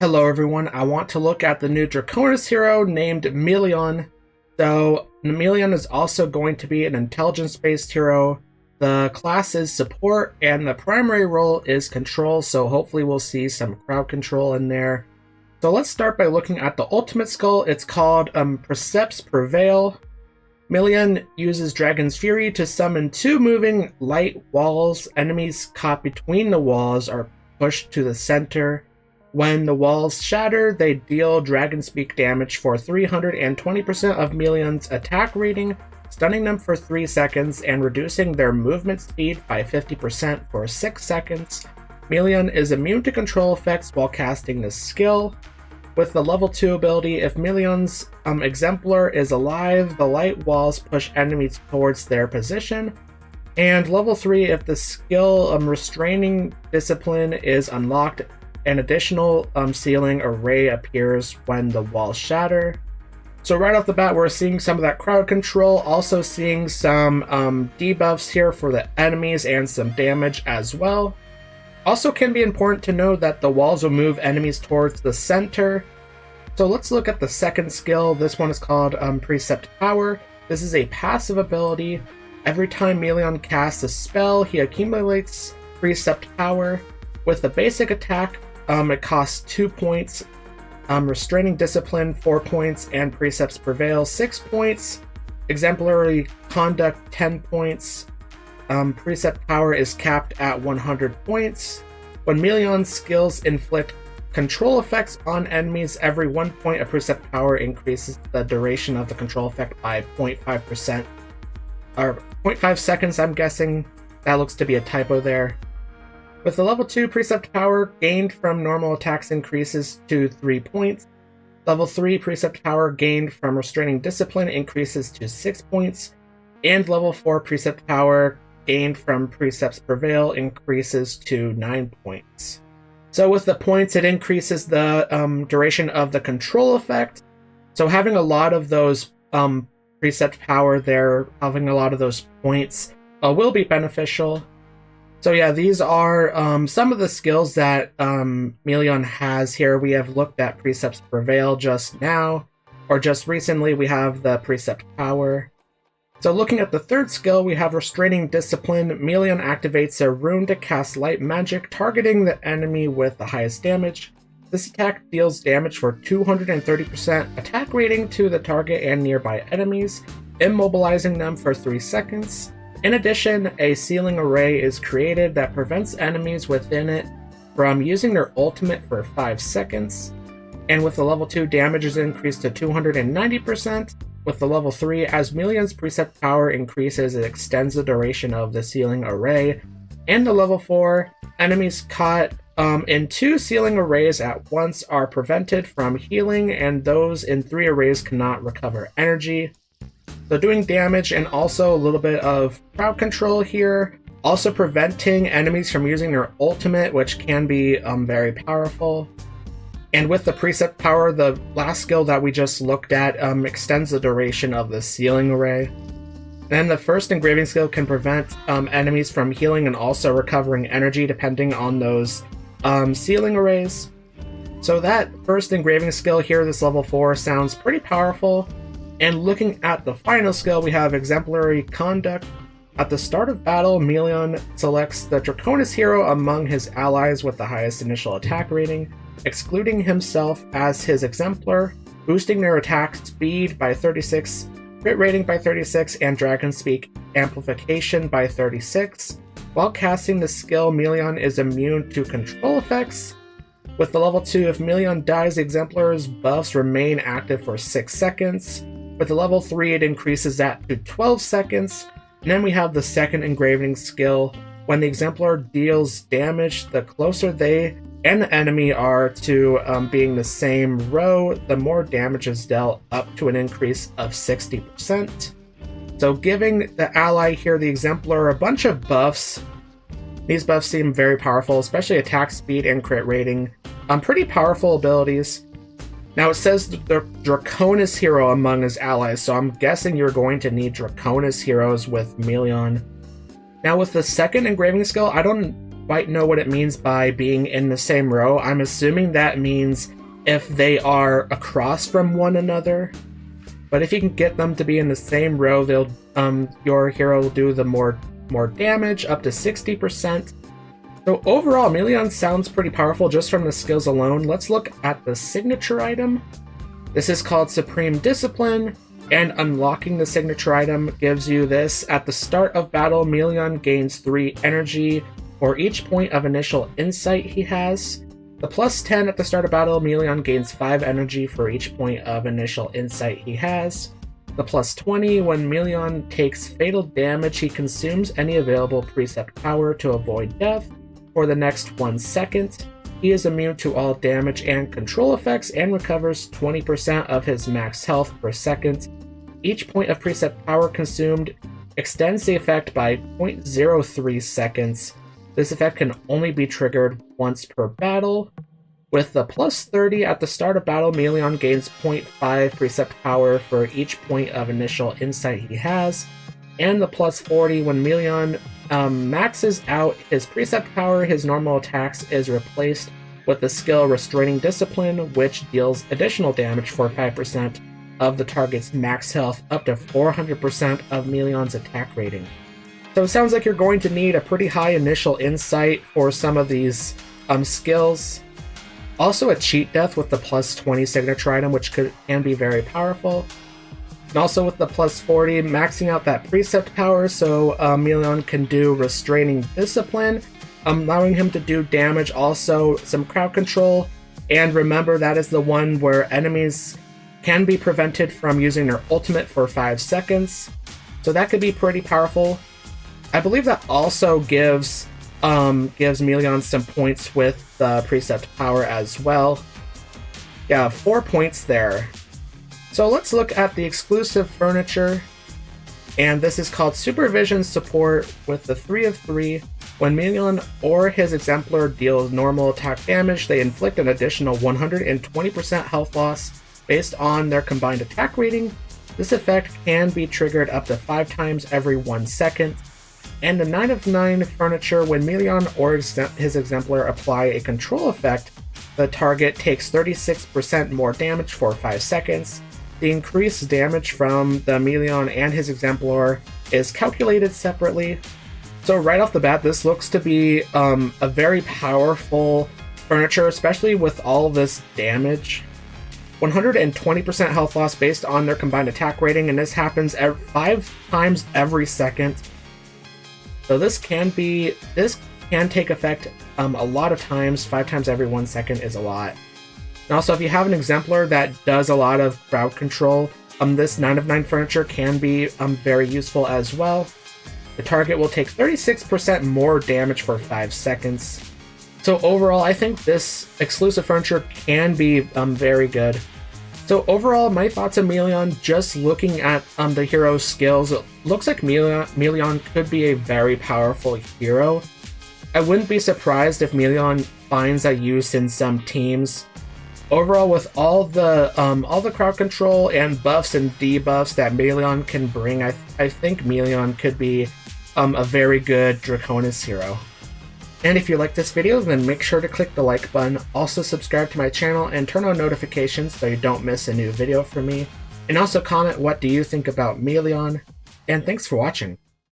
Hello everyone, I want to look at the new Draconis hero named Melion. So, Melion is also going to be an intelligence-based hero. The class is support, and the primary role is control, so hopefully we'll see some crowd control in there. So let's start by looking at the ultimate skill. It's called Precepts Prevail. Melion uses Dragon's Fury to summon two moving light walls. Enemies caught between the walls are pushed to the center. When the walls shatter, they deal Dragon Speak damage for 320% of Melion's attack rating, stunning them for 3 seconds and reducing their movement speed by 50% for 6 seconds. Melion is immune to control effects while casting this skill. With the level 2 ability, if Melion's exemplar is alive, the light walls push enemies towards their position. And level 3, if the skill Restraining Discipline is unlocked, an additional ceiling array appears when the walls shatter. So right off the bat, we're seeing some of that crowd control, also seeing some debuffs here for the enemies and some damage as well. Also can be important to know that the walls will move enemies towards the center. So let's look at the second skill. This one is called Precept Power. This is a passive ability. Every time Melion casts a spell, he accumulates Precept Power. With the basic attack, it costs 2 points, Restraining Discipline 4 points, and Precepts Prevail 6 points, Exemplary Conduct 10 points, Precept Power is capped at 100 points. When Melion's skills inflict control effects on enemies, every 1 point of Precept Power increases the duration of the control effect by 0.5%, or 0.5 seconds, I'm guessing. That looks to be a typo there. With the level 2 Precept Power, gained from normal attacks increases to 3 points. Level 3 Precept Power gained from Restraining Discipline increases to 6 points. And level 4 Precept Power gained from Precepts Prevail increases to 9 points. So with the points, it increases the duration of the control effect. So having a lot of those Precept Power there, having a lot of those points will be beneficial. So yeah, these are some of the skills that Melion has here. We have looked at Precepts Prevail just now, or just recently we have the Precept Power. So looking at the third skill, we have Restraining Discipline. Melion activates a rune to cast light magic, targeting the enemy with the highest damage. This attack deals damage for 230% attack rating to the target and nearby enemies, immobilizing them for 3 seconds. In addition, a ceiling array is created that prevents enemies within it from using their ultimate for 5 seconds. And with the level 2, damage is increased to 290%. With the level 3, as Melion's Precept Power increases, it extends the duration of the ceiling array. And the level 4, enemies caught in 2 ceiling arrays at once are prevented from healing, and those in 3 arrays cannot recover energy. So doing damage and also a little bit of crowd control here. Also preventing enemies from using their ultimate, which can be very powerful. And with the Precept Power, the last skill that we just looked at extends the duration of the ceiling array. Then the first engraving skill can prevent enemies from healing and also recovering energy depending on those ceiling arrays. So that first engraving skill here, this level 4, sounds pretty powerful. And looking at the final skill, we have Exemplary Conduct. At the start of battle, Melion selects the Draconis hero among his allies with the highest initial attack rating, excluding himself as his exemplar, boosting their attack speed by 36, crit rating by 36, and Dragon Speak amplification by 36. While casting the skill, Melion is immune to control effects. With the level 2, if Melion dies, the exemplar's buffs remain active for 6 seconds. With the level 3, it increases that to 12 seconds. And then we have the second engraving skill. When the exemplar deals damage, the closer they and the enemy are to being the same row, the more damage is dealt, up to an increase of 60%. So giving the ally here, the exemplar, a bunch of buffs. These buffs seem very powerful, especially attack speed and crit rating. Pretty powerful abilities. Now it says the Draconis hero among his allies, so I'm guessing you're going to need Draconis heroes with Melion. Now with the second engraving skill, I don't quite know what it means by being in the same row. I'm assuming that means if they are across from one another. But if you can get them to be in the same row, they'll your hero will do the more damage, up to 60%. So overall, Melion sounds pretty powerful just from the skills alone. Let's look at the signature item. This is called Supreme Discipline, and unlocking the signature item gives you this. At the start of battle, Melion gains 3 energy for each point of initial insight he has. The plus 10 at the start of battle, Melion gains 5 energy for each point of initial insight he has. The plus 20, when Melion takes fatal damage, he consumes any available precept power to avoid death for the next 1 second. He is immune to all damage and control effects and recovers 20% of his max health per second. Each point of precept power consumed extends the effect by 0.03 seconds. This effect can only be triggered once per battle. With the plus 30 at the start of battle, Melion gains 0.5 precept power for each point of initial insight he has. And the plus 40, when Melion maxes out his precept power, his normal attacks is replaced with the skill Restraining Discipline, which deals additional damage for 5% of the target's max health, up to 400% of Melion's attack rating. So it sounds like you're going to need a pretty high initial insight for some of these skills. Also a cheat death with the plus 20 signature item, which can be very powerful. And also with the plus 40, maxing out that precept power so Melion can do Restraining Discipline, allowing him to do damage, also some crowd control. And remember, that is the one where enemies can be prevented from using their ultimate for 5 seconds. So that could be pretty powerful. I believe that also gives Melion some points with the precept power as well. Yeah, 4 points there. So let's look at the exclusive furniture, and this is called Supervision Support with the 3 of 3. When Melion or his exemplar deals normal attack damage, they inflict an additional 120% health loss based on their combined attack rating. This effect can be triggered up to 5 times every 1 second. And the 9 of 9 furniture, when Melion or his exemplar apply a control effect, the target takes 36% more damage for 5 seconds. The increased damage from the Melion and his exemplar is calculated separately. So right off the bat, this looks to be a very powerful furniture, especially with all this damage. 120% health loss based on their combined attack rating, and this happens 5 times every second. So this can take effect a lot of times. 5 times every 1 second is a lot. And also, if you have an exemplar that does a lot of crowd control, this 9 of 9 furniture can be very useful as well. The target will take 36% more damage for 5 seconds. So overall, I think this exclusive furniture can be very good. So overall, my thoughts on Melion, just looking at the hero's skills, it looks like Melion could be a very powerful hero. I wouldn't be surprised if Melion finds a use in some teams. Overall, with all the crowd control and buffs and debuffs that Melion can bring, I think Melion could be a very good Draconis hero. And if you like this video, then make sure to click the like button. Also subscribe to my channel and turn on notifications so you don't miss a new video from me. And also comment, what do you think about Melion? And thanks for watching.